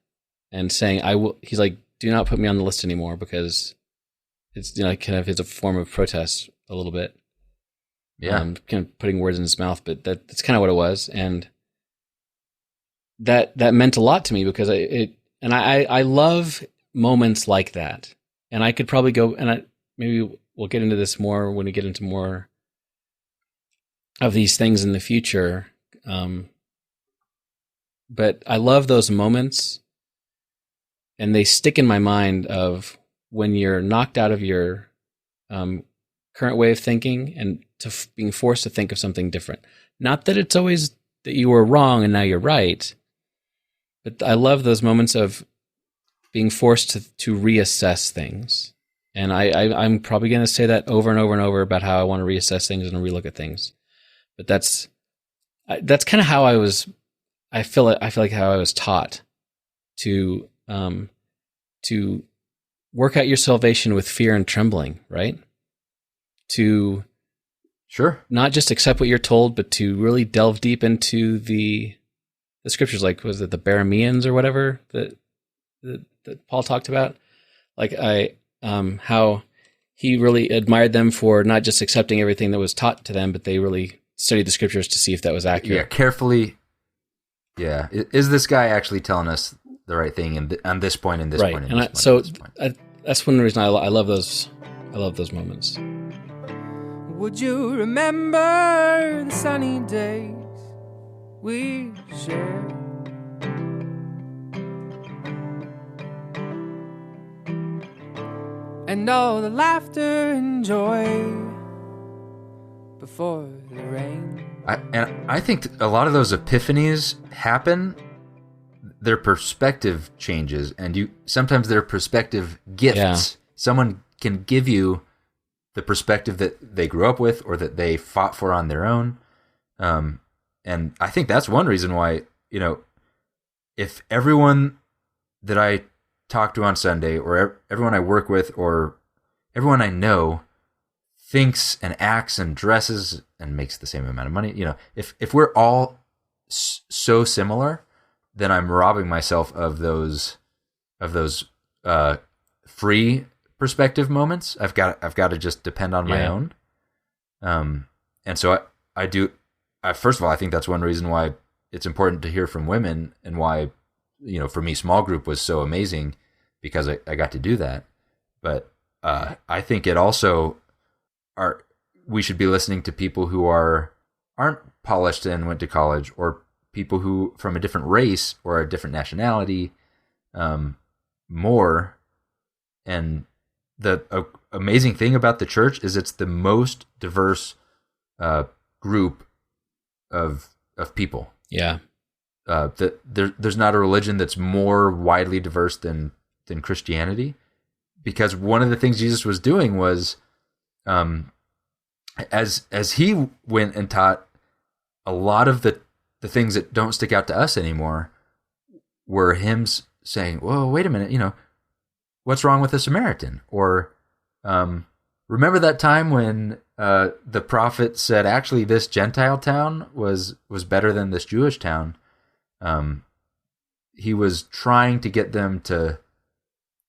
and saying, he's like, "Do not put me on the list anymore," because it's, kind of is a form of protest a little bit. Yeah. Kind of putting words in his mouth, but that's kind of what it was. And that meant a lot to me, because I love moments like that. And I could probably go, and maybe we'll get into this more when we get into more of these things in the future. But I love those moments, and they stick in my mind of when you're knocked out of your current way of thinking and being forced to think of something different. Not that it's always that you were wrong and now you're right, but I love those moments of being forced to reassess things. And I'm probably going to say that over and over and over about how I want to reassess things and relook at things. But that's kind of how I feel like how I was taught to work out your salvation with fear and trembling, right? To Sure. not just accept what you're told, but to really delve deep into the scriptures, like was it the Barameans or whatever that Paul talked about? Like how he really admired them for not just accepting everything that was taught to them, but they really studied the scriptures to see if that was accurate. Yeah, carefully. Yeah, is this guy actually telling us the right thing on this point and this right. point? And that's one reason I love those. I love those moments. Would you remember the sunny days we shared? And all the laughter and joy before the rain. I think a lot of those epiphanies happen. Their perspective changes, and sometimes their perspective gifts. Yeah. Someone can give you the perspective that they grew up with or that they fought for on their own. And I think that's one reason why, if everyone that I talk to on Sunday or everyone I work with or everyone I know thinks and acts and dresses and makes the same amount of money, if we're all so similar, then I'm robbing myself of those free perspective moments. I've got to just depend on my own. And so I do. First of all, I think that's one reason why it's important to hear from women, and why, for me, small group was so amazing, because I got to do that. But I think it also we should be listening to people who aren't polished and went to college, or people who from a different race or a different nationality, more. And the amazing thing about the church is it's the most diverse group of people. Yeah. There's not a religion that's more widely diverse than Christianity, because one of the things Jesus was doing was, as he went and taught, a lot of the things that don't stick out to us anymore were him saying, "Whoa, wait a minute, what's wrong with the Samaritan?" Or, remember that time when the prophet said, actually, this Gentile town was better than this Jewish town. He was trying to get them to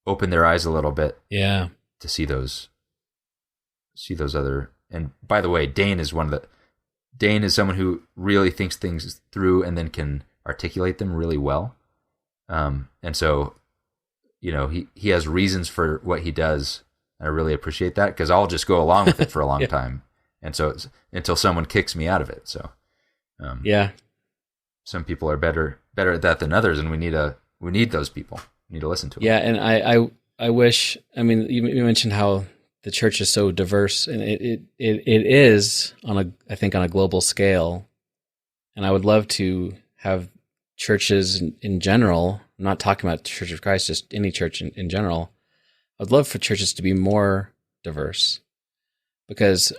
open their eyes a little bit. Yeah. To see those other. And by the way, Dane is someone who really thinks things through and then can articulate them really well. And so, he has reasons for what he does. I really appreciate that, because I'll just go along with it for a long time. And so it's until someone kicks me out of it. So, some people are better at that than others, and we need those people. We need to listen to them. Yeah. And I wish, you mentioned how the church is so diverse, and it is I think on a global scale. And I would love to have churches in general, I'm not talking about the Church of Christ, just any church in general. I'd love for churches to be more diverse, because,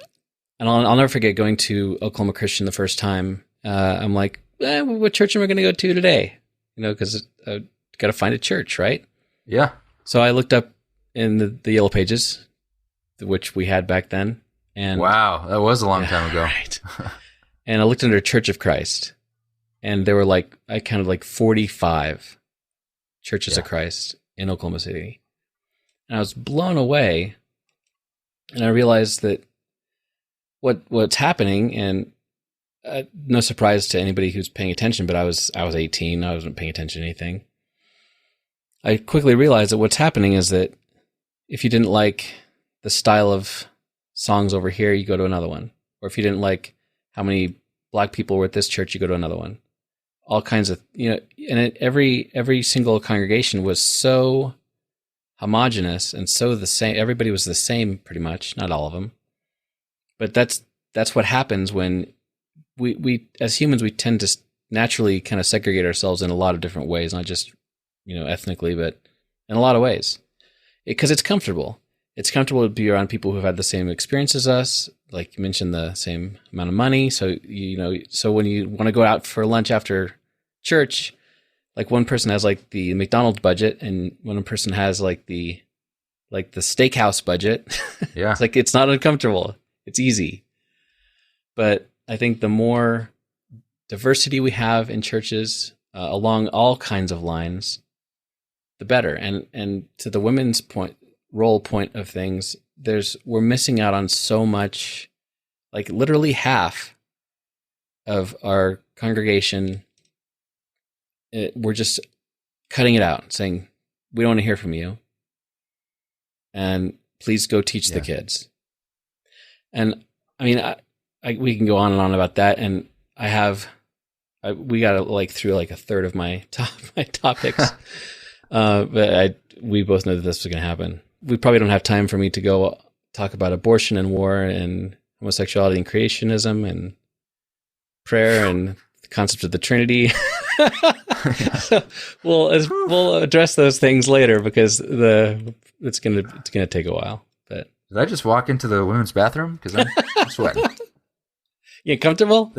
and I'll never forget going to Oklahoma Christian the first time. I'm like, what church am I going to go to today? Because I got to find a church, right? Yeah. So I looked up in the Yellow Pages, which we had back then. And wow, that was a long time ago. Right. And I looked under Church of Christ, and there were I counted 45 churches of Christ in Oklahoma City. And I was blown away, and I realized that what's happening, and no surprise to anybody who's paying attention, but I was 18, I wasn't paying attention to anything. I quickly realized that what's happening is that if you didn't like the style of songs over here, you go to another one. Or if you didn't like how many black people were at this church, you go to another one. All kinds of, and every single congregation was so homogenous and so the same. Everybody was the same, pretty much, not all of them. But that's what happens when we as humans, we tend to naturally kind of segregate ourselves in a lot of different ways, not just, ethnically, but in a lot of ways. Because it's comfortable. It's comfortable to be around people who've had the same experience as us, like you mentioned, the same amount of money. So, so when you want to go out for lunch after church, one person has the McDonald's budget, and one person has the like the steakhouse budget. Yeah. It's like, it's not uncomfortable. It's easy. But I think the more diversity we have in churches along all kinds of lines, the better. And to the women's role point of things, we're missing out on so much. Like literally half of our congregation, we're just cutting it out, saying, we don't want to hear from you. And please go teach the kids. And I mean, we can go on and on about that. And we got like through like a third of my topics. But we both know that this was going to happen. We probably don't have time for me to go talk about abortion and war and homosexuality and creationism and prayer and the concept of the Trinity. So we'll address those things later because it's gonna take a while. But did I just walk into the women's bathroom because I'm sweating? You comfortable?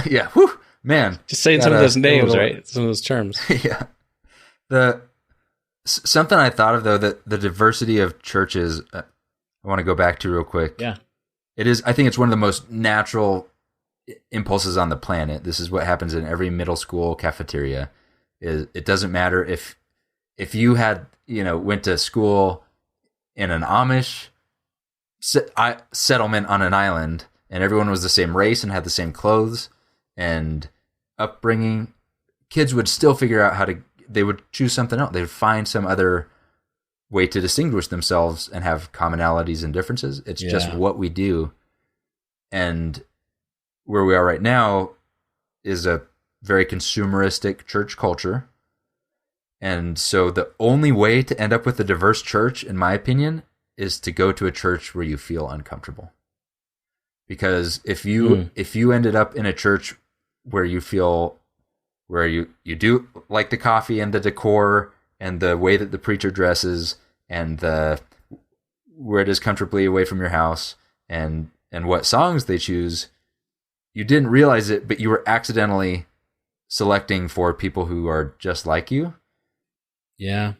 Yeah, whew, man. Just saying some of those names, right? Some of those terms. Yeah. Something I thought of though, that the diversity of churches, I want to go back to real quick. Yeah. It is. I think it's one of the most natural impulses on the planet. This is what happens in every middle school cafeteria. It doesn't matter if you had, went to school in an Amish settlement on an island and everyone was the same race and had the same clothes and upbringing, kids would still figure out they would choose something else. They would find some other way to distinguish themselves and have commonalities and differences. It's just what we do. And where we are right now is a very consumeristic church culture. And so the only way to end up with a diverse church, in my opinion, is to go to a church where you feel uncomfortable. Because if you ended up in a church where you do like the coffee and the decor and the way that the preacher dresses and where it is comfortably away from your house and what songs they choose, you didn't realize it, but you were accidentally selecting for people who are just like you. Yeah.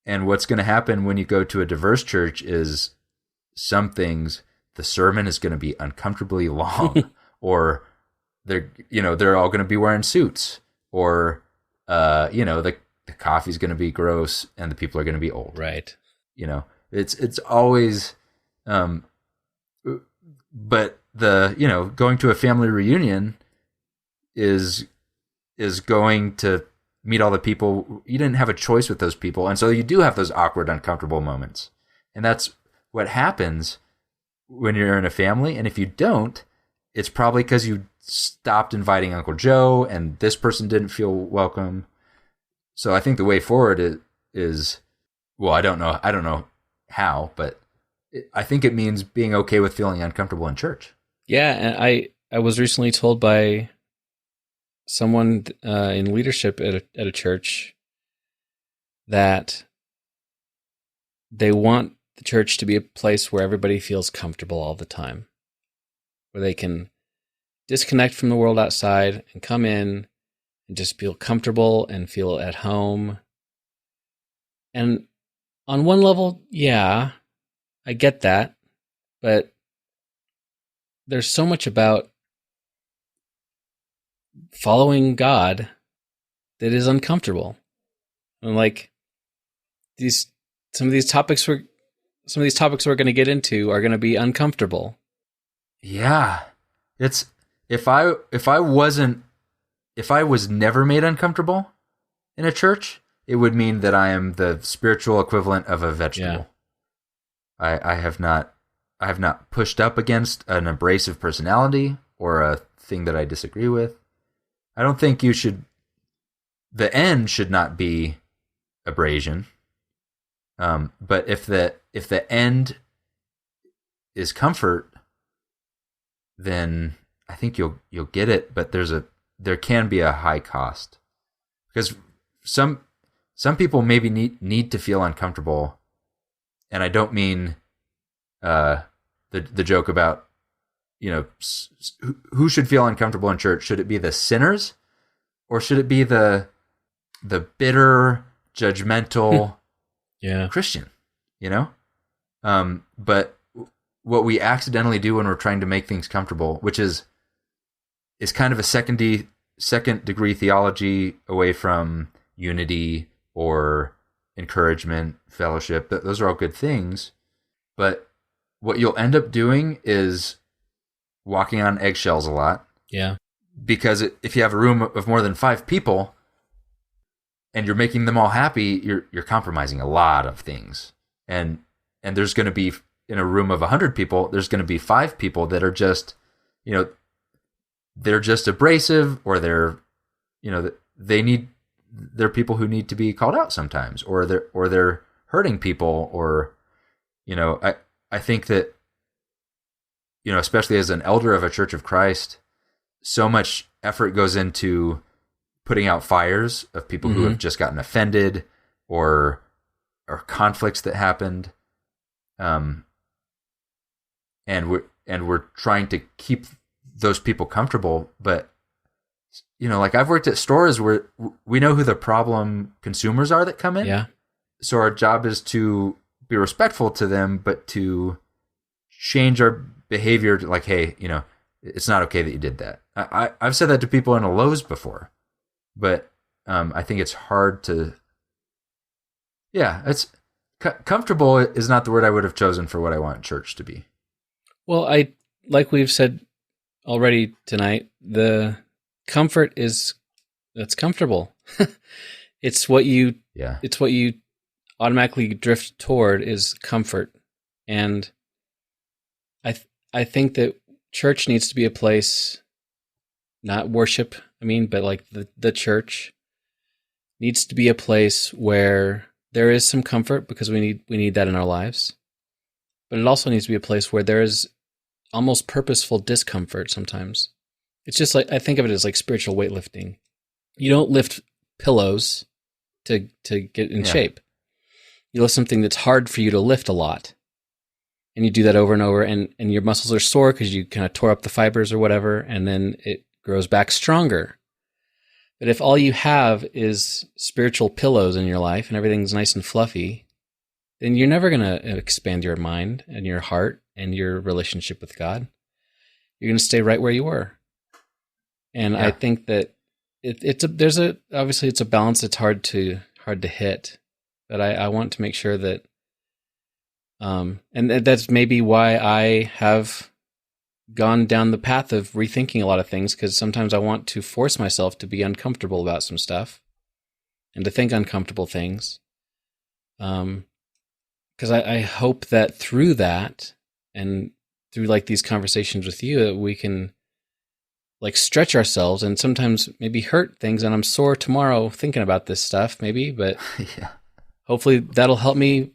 And what's going to happen when you go to a diverse church is some things, the sermon is going to be uncomfortably long, or they're all going to be wearing suits, or the coffee's going to be gross and the people are going to be old. Right. It's always, but going to a family reunion is going to meet all the people. You didn't have a choice with those people. And so you do have those awkward, uncomfortable moments. And that's what happens when you're in a family. And if you don't, it's probably because you stopped inviting Uncle Joe and this person didn't feel welcome. So I think the way forward is well, I don't know how, but I think it means being okay with feeling uncomfortable in church. Yeah. And I was recently told by someone in leadership at a church that they want the church to be a place where everybody feels comfortable all the time, where they can disconnect from the world outside and come in and just feel comfortable and feel at home. And on one level, yeah, I get that, but there's so much about following God that is uncomfortable. And like some of these topics we're going to get into are going to be uncomfortable. Yeah. It's if I was never made uncomfortable in a church, it would mean that I am the spiritual equivalent of a vegetable. Yeah. I have not pushed up against an abrasive personality or a thing that I disagree with. I don't think the end should not be abrasion. But if the end is comfort, then I think you'll get it, but there can be a high cost. Because some people maybe need to feel uncomfortable, and I don't mean the joke about who should feel uncomfortable in church. Should it be the sinners, or should it be the bitter, judgmental Christian? But what we accidentally do when we're trying to make things comfortable, which is kind of a second degree theology away from unity or encouragement, fellowship. Those are all good things. But what you'll end up doing is walking on eggshells a lot. Yeah. Because if you have a room of more than 5 people and you're making them all happy, you're compromising a lot of things. And there's going to be, in a room of 100 people, there's going to be 5 people that are just, they're just abrasive, or they're people who need to be called out sometimes, or they're hurting people, or, I think that, especially as an elder of a Church of Christ, so much effort goes into putting out fires of people who have just gotten offended, or conflicts that happened. And we're trying to keep those people comfortable, but like I've worked at stores where we know who the problem consumers are that come in. Yeah. So our job is to be respectful to them, but to change our behavior to, like, hey, it's not okay that you did that. I've said that to people in a Lowe's before, but I think it's hard to. Yeah, it's comfortable is not the word I would have chosen for what I want church to be. Well, like we've said already tonight, the comfort that's comfortable. It's what you automatically drift toward is comfort. And I think that church needs to be a place, not worship, but like the church needs to be a place where there is some comfort, because we need that in our lives. But it also needs to be a place where there is almost purposeful discomfort sometimes. It's just like, I think of it as like spiritual weightlifting. You don't lift pillows to get in shape. You lift something that's hard for you to lift a lot. And you do that over and over, and your muscles are sore because you kind of tore up the fibers or whatever, and then it grows back stronger. But if all you have is spiritual pillows in your life and everything's nice and fluffy, then you're never going to expand your mind and your heart and your relationship with God. You're going to stay right where you were. And I think that obviously it's a balance that's hard to hit, but I want to make sure that, and that's maybe why I have gone down the path of rethinking a lot of things, because sometimes I want to force myself to be uncomfortable about some stuff and to think uncomfortable things. Because I hope that through that, and through like these conversations with you, we can like stretch ourselves and sometimes maybe hurt things. And I'm sore tomorrow thinking about this stuff, maybe, but hopefully that'll help me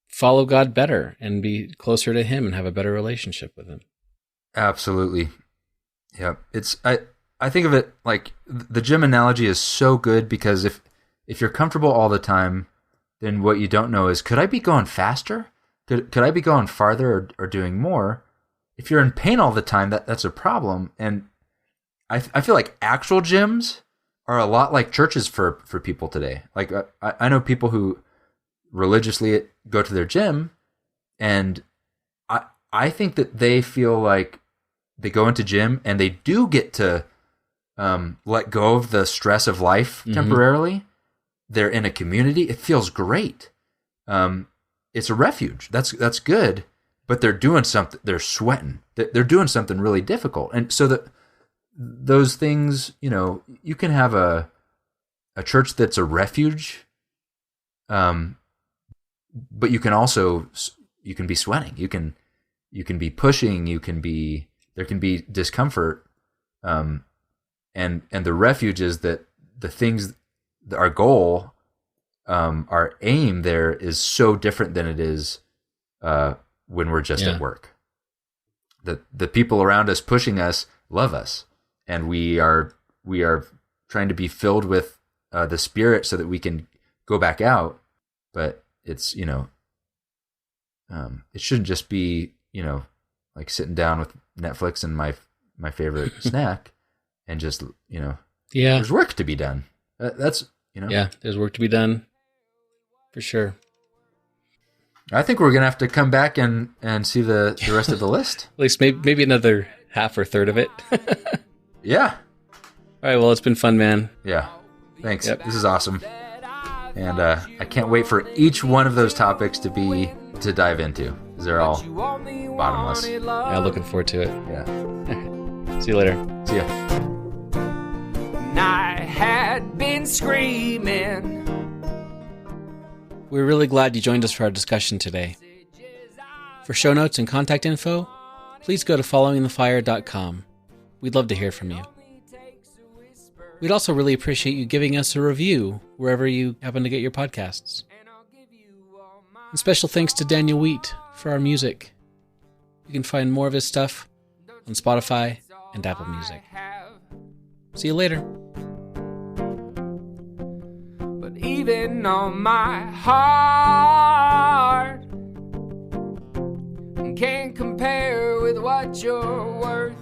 follow God better and be closer to Him and have a better relationship with Him. Absolutely. Yeah. I think of it like the gym analogy is so good, because if you're comfortable all the time, then what you don't know is, could I be going faster? Could I be going farther or doing more? If you're in pain all the time, that's a problem. And I feel like actual gyms are a lot like churches for people today. Like I know people who religiously go to their gym, and I think that they feel like they go into gym and they do get to let go of the stress of life temporarily. They're in a community. It feels great. It's a refuge. That's good. But they're doing something. They're sweating. They're doing something really difficult. And so those things, you can have a church that's a refuge, but you can be sweating. You can be pushing. There can be discomfort. And the refuge is that the things, our goal, our aim there is so different than it is when we're just at work. The people around us pushing us love us, and we are trying to be filled with the Spirit so that we can go back out. But it's it shouldn't just be like sitting down with Netflix and my favorite snack and just there's work to be done. That's there's work to be done for sure. I think we're going to have to come back and see the rest of the list. At least maybe another half or third of it. Yeah. All right, well, it's been fun, man. Yeah. Thanks. Yep. This is awesome. And I can't wait for each one of those topics to dive into. Because they're all bottomless. Yeah, looking forward to it. Yeah. See you later. See ya. And I had been screaming. We're really glad you joined us for our discussion today. For show notes and contact info, please go to followingthefire.com. We'd love to hear from you. We'd also really appreciate you giving us a review wherever you happen to get your podcasts. And special thanks to Daniel Wheat for our music. You can find more of his stuff on Spotify and Apple Music. See you later. But even on my heart can't compare with what you're worth.